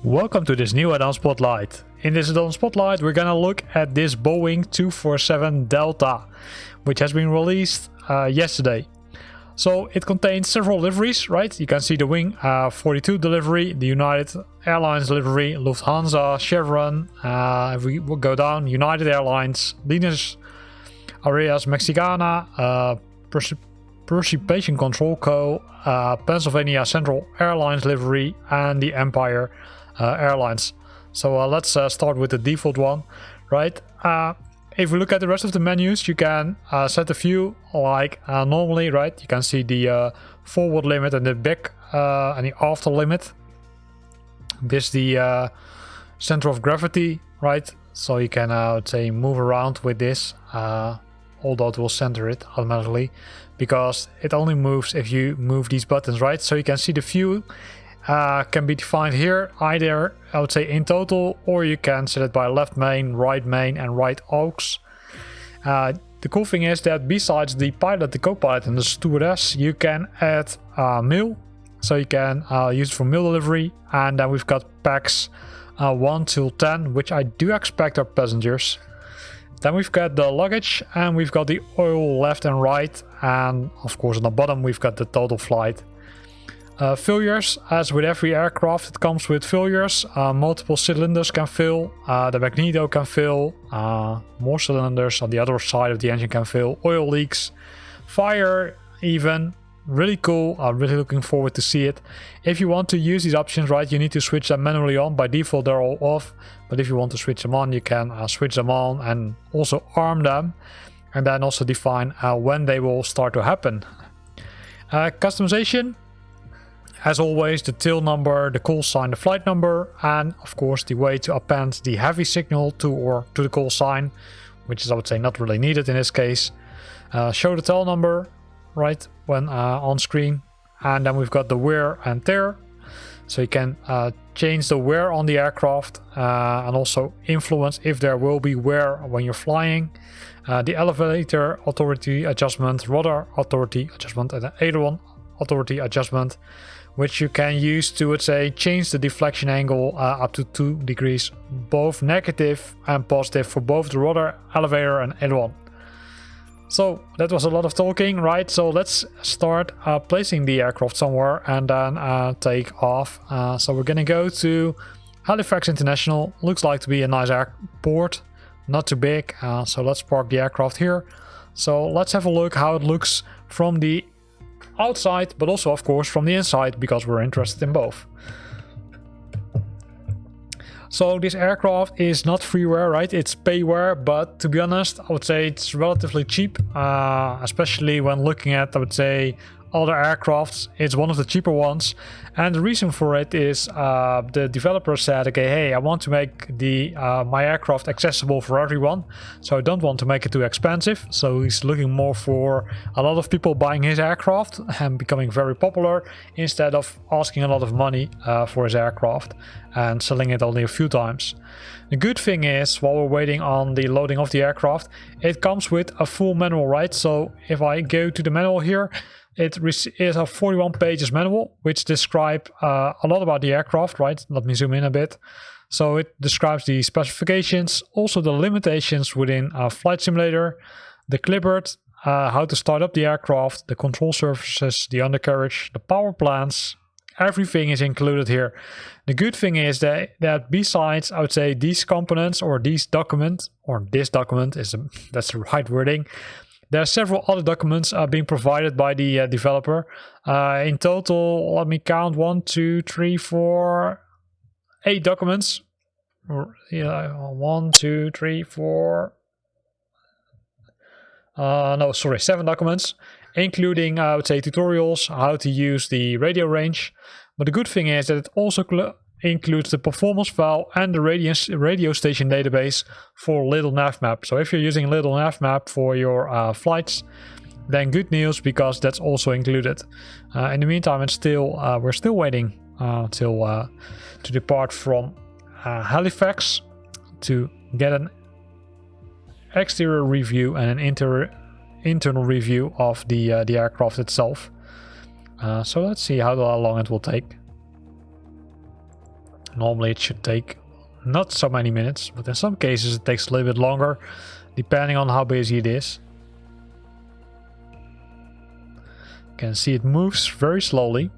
Welcome to this new Addon Spotlight. In this Addon Spotlight we're gonna look at this Boeing 247 Delta, which has been released yesterday. So it contains several liveries, right? You can see the Wing 42 delivery, the United Airlines livery, Lufthansa, Chevron, if we will go down, United Airlines, Linus Areas Mexicana, Precipitation Control Co., Pennsylvania Central Airlines livery, and the Empire Airlines. So let's start with the default one, right? If we look at the rest of the menus, you can set a few like normally, right? You can see the forward limit and the back and the after limit. This is the center of gravity, right? So you can say move around with this, although it will center it automatically, because it only moves if you move these buttons, right? So you can see the view can be defined here, either I would say in total, or you can set it by left main, and right aux. The cool thing is that besides the pilot, the co-pilot and the stewardess, you can add mail, so you can use it for mail delivery. And then we've got packs 1 till 10, which I do expect are passengers. Then we've got the luggage, and we've got the oil left and right, and of course on the bottom we've got the total flight. Failures, as with every aircraft, it comes with failures. Multiple cylinders can fail, the magneto can fail, more cylinders on the other side of the engine can fail, oil leaks, fire even. Really cool, I'm really looking forward to see it. If you want to use these options, right, you need to switch them manually on. By default they're all off, but if you want to switch them on, you can switch them on and also arm them, and then also define when they will start to happen. Customization, as always, the tail number, the call sign, the flight number, and of course the way to append the heavy signal to the call sign, which is, I would say, not really needed in this case. Show the tail number, right, when on screen. And then we've got the wear and tear, so you can change the wear on the aircraft and also influence if there will be wear when you're flying. The elevator authority adjustment, rudder authority adjustment, and the aileron authority adjustment, which you can use to, let's say, change the deflection angle up to 2 degrees, both negative and positive for both the rudder, elevator and aileron. So that was a lot of talking, right? So let's start placing the aircraft somewhere and then take off. So we're gonna go to Halifax International. Looks like to be a nice airport, not too big. So let's park the aircraft here. So let's have a look how it looks from the outside, but also of course from the inside, because we're interested in both. So this aircraft is not freeware, right? It's payware, but to be honest, I would say it's relatively cheap, especially when looking at, I would say, other aircrafts. It's one of the cheaper ones, and the reason for it is the developer said, okay, hey, I want to make the my aircraft accessible for everyone, so I don't want to make it too expensive. So he's looking more for a lot of people buying his aircraft and becoming very popular, instead of asking a lot of money for his aircraft and selling it only a few times. The good thing is, while we're waiting on the loading of the aircraft, it comes with a full manual, right? So if I go to the manual here, it is a 41 pages manual, which describe a lot about the aircraft, right? Let me zoom in a bit. So it describes the specifications, also the limitations within Flight Simulator, the clipboard, how to start up the aircraft, the control surfaces, the undercarriage, the power plants. Everything is included here. The good thing is that besides, I would say, these components or these documents, or this document is that's the right wording, there are several other documents being provided by the developer. In total, let me count, 1, 2, 3, 4, 8 documents. 1, 2, 3, 4. No, sorry, 7 documents, including, I would say, tutorials, how to use the radio range. But the good thing is that it also includes the performance file and the radio station database for Little Navmap. So if you're using Little Navmap for your flights, then good news, because that's also included. In the meantime, it's still we're still waiting to depart from Halifax to get an exterior review and an internal review of the aircraft itself. So let's see how long it will take. Normally it should take not so many minutes, but in some cases it takes a little bit longer, depending on how busy it is. You can see it moves very slowly.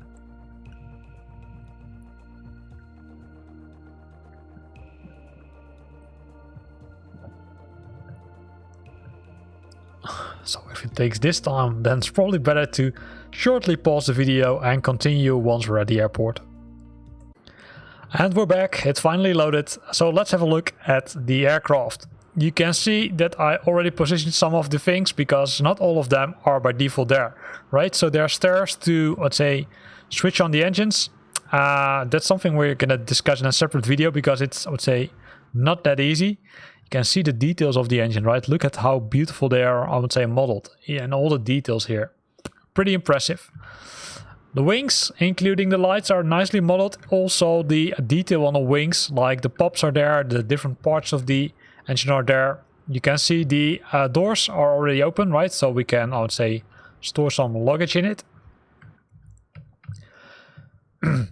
So if it takes this time, then it's probably better to shortly pause the video and continue once we're at the airport. And we're back, it's finally loaded, so let's have a look at the aircraft. You can see that I already positioned some of the things because not all of them are by default there, right? So there are stairs to, let's say, switch on the engines. That's something we're gonna discuss in a separate video because it's, I would say, not that easy. You can see the details of the engine, right? Look at how beautiful they are, I would say, modeled. Yeah, and all the details here. Pretty impressive. The wings, including the lights, are nicely modeled. Also, the detail on the wings, like the pops are there, the different parts of the engine are there. You can see the doors are already open, right? So we can, I would say, store some luggage in it.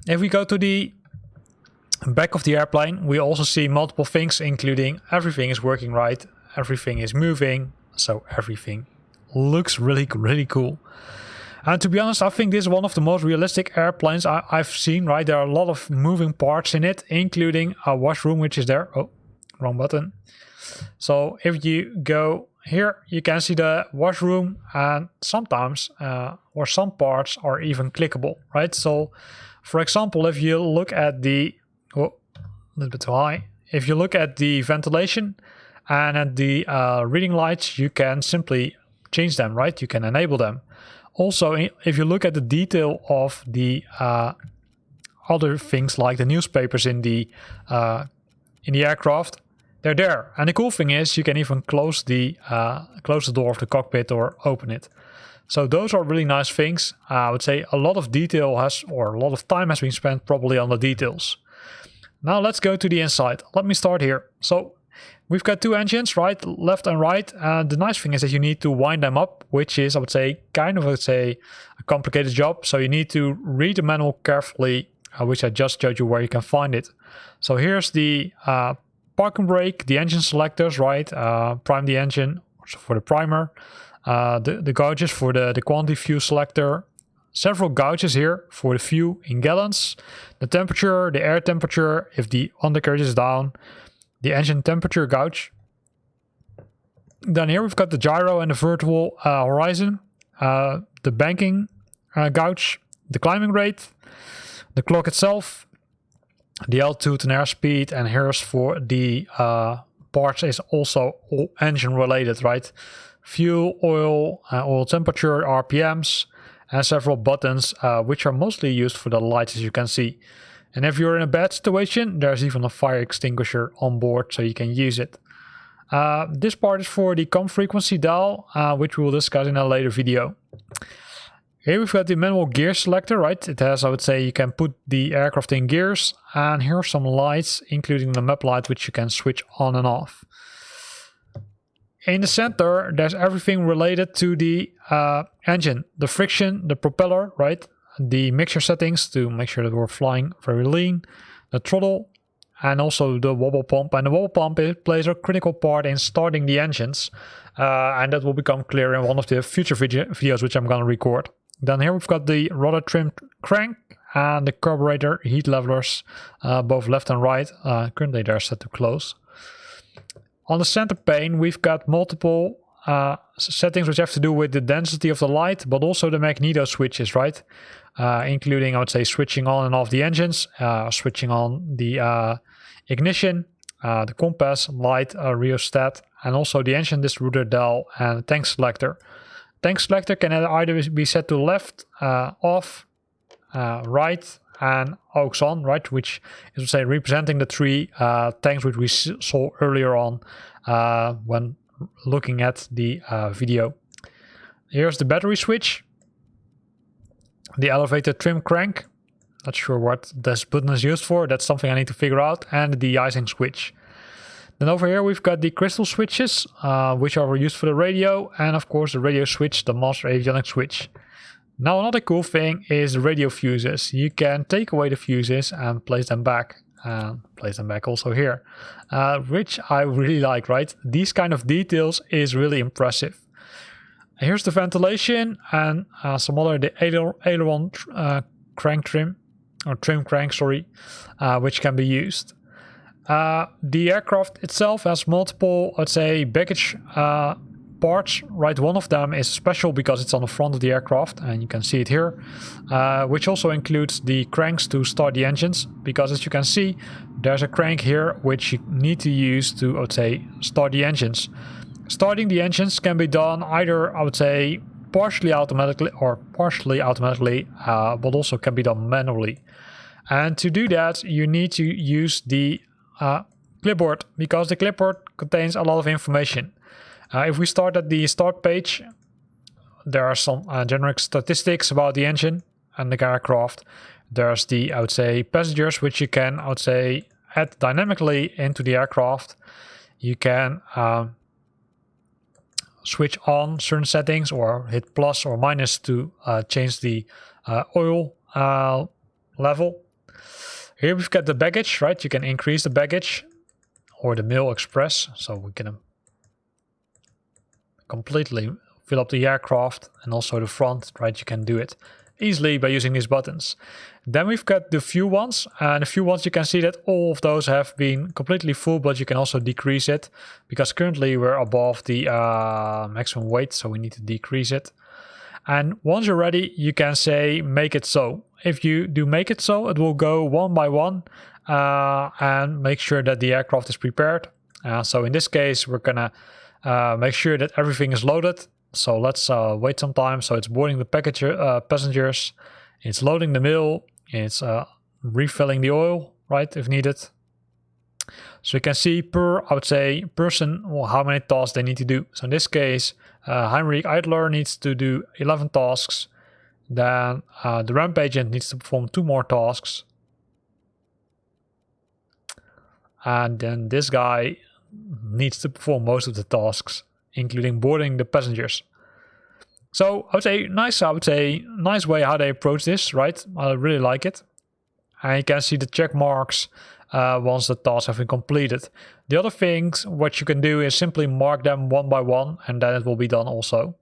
If we go to the back of the airplane, we also see multiple things, including everything is working right, everything is moving, so everything looks really cool. And to be honest, I think this is one of the most realistic airplanes I've seen, right? There are a lot of moving parts in it, including a washroom, which is there. Oh, wrong button. So if you go here, you can see the washroom, and sometimes, or some parts are even clickable, right? So, for example, if you look at the, oh, a little bit too high. If you look at the ventilation and at the reading lights, you can simply change them, right? You can enable them. Also, if you look at the detail of the other things like the newspapers in the aircraft, they're there. And the cool thing is you can even close the door of the cockpit or open it. So those are really nice things. I would say a lot of detail or a lot of time has been spent probably on the details. Now let's go to the inside. Let me start here. So we've got two engines, right, left and right. The nice thing is that you need to wind them up, which is, I would say, kind of, a complicated job. So you need to read the manual carefully, which I just showed you where you can find it. So here's the parking brake, the engine selectors, right, prime the engine for the primer, the gauges for the quantity fuel selector, several gauges here for the fuel in gallons, the temperature, the air temperature, if the undercarriage is down, the engine temperature gauge. Then here we've got the gyro and the vertical horizon, the banking gauge, the climbing rate, the clock itself, the altitude and airspeed, and here's for the parts is also all engine related, right? Fuel, oil, oil temperature, RPMs, and several buttons, which are mostly used for the lights, as you can see. And if you're in a bad situation, there's even a fire extinguisher on board, so you can use it. This part is for the COM frequency dial, which we will discuss in a later video. Here we've got the manual gear selector, right? It has, I would say, you can put the aircraft in gears. And here are some lights, including the map light, which you can switch on and off. In the center, there's everything related to the engine. The friction, the propeller, right? The mixture settings to make sure that we're flying very lean. The throttle, and also the wobble pump. And the wobble pump plays a critical part in starting the engines. And that will become clear in one of the future videos which I'm going to record. Then here we've got the rudder trim crank and the carburetor heat levelers, both left and right. Currently they're set to close. On the center pane, we've got multiple settings which have to do with the density of the light, but also the magneto switches, right? Including, I would say, switching on and off the engines, switching on the ignition, the compass, light, rheostat, and also the engine distributor dial and tank selector. Tank selector can either be set to left, off, right, and aux on, right, which is, say, representing the three tanks which we saw earlier on when looking at the video. Here's the battery switch, the elevator trim crank, not sure what this button is used for, that's something I need to figure out, and the de-icing switch. Then over here we've got the crystal switches, which are used for the radio, and of course the radio switch, the master avionics switch. Now another cool thing is the radio fuses. You can take away the fuses and place them back. Place them back also here, which I really like, right? These kind of details is really impressive. Here's the ventilation and some other the aileron crank trim, or trim crank, sorry, which can be used. The aircraft itself has multiple, let's say, baggage parts, right? One of them is special because it's on the front of the aircraft, and you can see it here, which also includes the cranks to start the engines, because as you can see, there's a crank here which you need to use to, I would say, start the engines. Starting the engines can be done either, I would say, partially automatically, but also can be done manually. And to do that, you need to use the clipboard, because the clipboard contains a lot of information. If we start at the start page, there are some generic statistics about the engine and the aircraft. There's the, I would say, passengers, which you can, I would say, add dynamically into the aircraft. You can switch on certain settings or hit plus or minus to change the oil level. Here we've got the baggage, right? You can increase the baggage or the mail express, so we can completely fill up the aircraft and also the front, right? You can do it easily by using these buttons. Then we've got the fuel ones, and the fuel ones, you can see that all of those have been completely full, but you can also decrease it because currently we're above the maximum weight, so we need to decrease it. And once you're ready, you can say make it so. If you do make it so, it will go one by one and make sure that the aircraft is prepared. So in this case, we're gonna make sure that everything is loaded. So let's wait some time. So it's boarding the passengers, it's loading the mail, it's refilling the oil, right, if needed. So you can see per, I would say, person, well, how many tasks they need to do. So in this case, Heinrich Idler needs to do 11 tasks. Then the ramp agent needs to perform 2 more tasks. And then this guy needs to perform most of the tasks, including boarding the passengers. So I would say nice way how they approach this, right? I really like it. And you can see the check marks once the tasks have been completed. The other things what you can do is simply mark them one by one, and then it will be done also.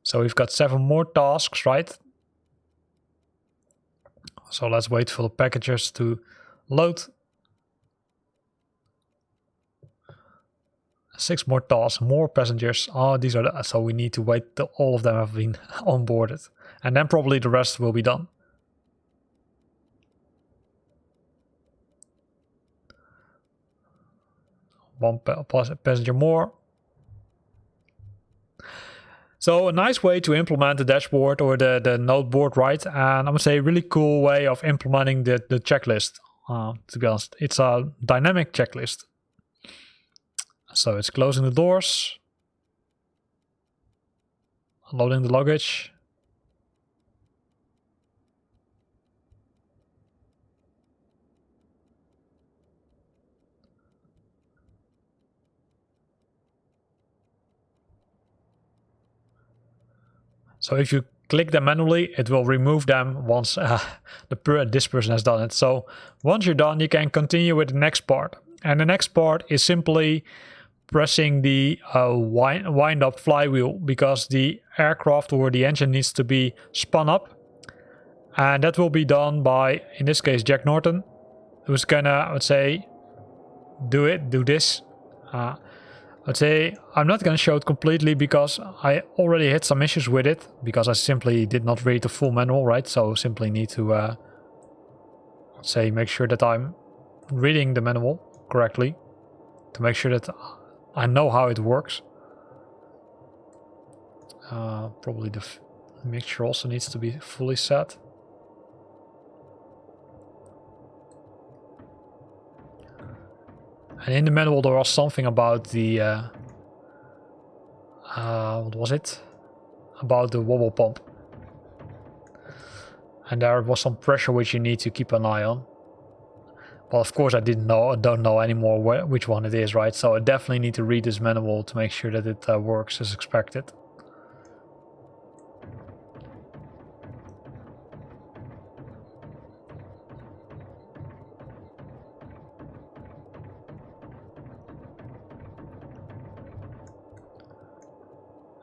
So we've got 7 more tasks, right? So let's wait for the packages to load. 6 more tasks, more passengers. Oh, these are the, so we need to wait till all of them have been onboarded, and then probably the rest will be done. One passenger more. So a nice way to implement the dashboard or the node board, right? And I would say a really cool way of implementing the checklist. To be honest, it's a dynamic checklist. So it's closing the doors, loading the luggage, so if you click them manually, it will remove them once this person has done it. So once you're done, you can continue with the next part. And the next part is simply pressing the wind up flywheel, because the aircraft or the engine needs to be spun up. And that will be done by, in this case, Jack Norton, who's gonna, I would say, do this. I'd say I'm not gonna show it completely because I already had some issues with it, because I simply did not read the full manual, right? So simply need to say make sure that I'm reading the manual correctly to make sure that I know how it works. Probably the mixture also needs to be fully set. And in the manual there was something about the what was it? About the wobble pump. And there was some pressure which you need to keep an eye on. Well, of course I don't know anymore which one it is, right? So I definitely need to read this manual to make sure that it works as expected.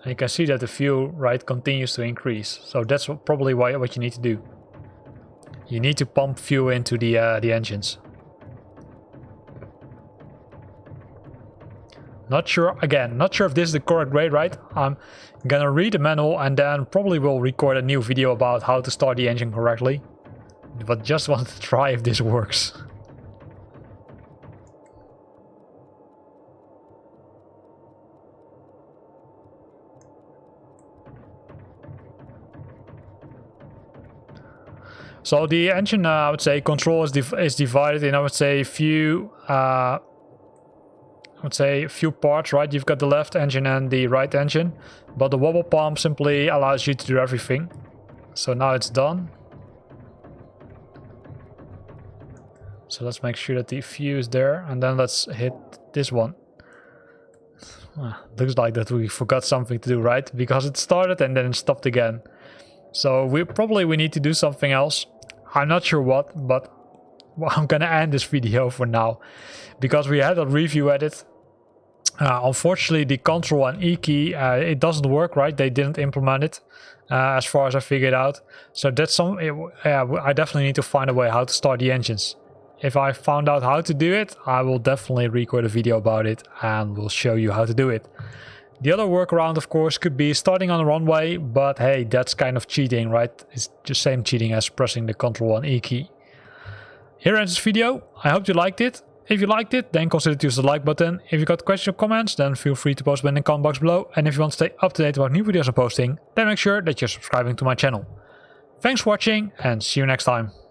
And you can see that the fuel, right, continues to increase. So that's probably what you need to do. You need to pump fuel into the engines. Not sure if this is the correct way, right? I'm gonna read the manual and then probably will record a new video about how to start the engine correctly. But just want to try if this works. So the engine, I would say, control is divided in, I would say, few parts, right? You've got the left engine and the right engine, but the wobble pump simply allows you to do everything. So now it's done. So let's make sure that the fuel is there, and then let's hit this one. Looks like that we forgot something to do, right? Because it started and then it stopped again. So we need to do something else. I'm not sure what, but I'm gonna end this video for now because we had a review at it. Unfortunately, the Control and E key it doesn't work, right? They didn't implement it as far as I figured out. So that's I definitely need to find a way how to start the engines. If I found out how to do it, I will definitely record a video about it and will show you how to do it. The other workaround, of course, could be starting on a runway, but hey, that's kind of cheating, right? It's the same cheating as pressing the Control and E key. Here ends this video. I hope you liked it. If you liked it, then consider to use the like button. If you got questions or comments, then feel free to post them in the comment box below. And if you want to stay up to date about new videos I'm posting, then make sure that you're subscribing to my channel. Thanks for watching and see you next time.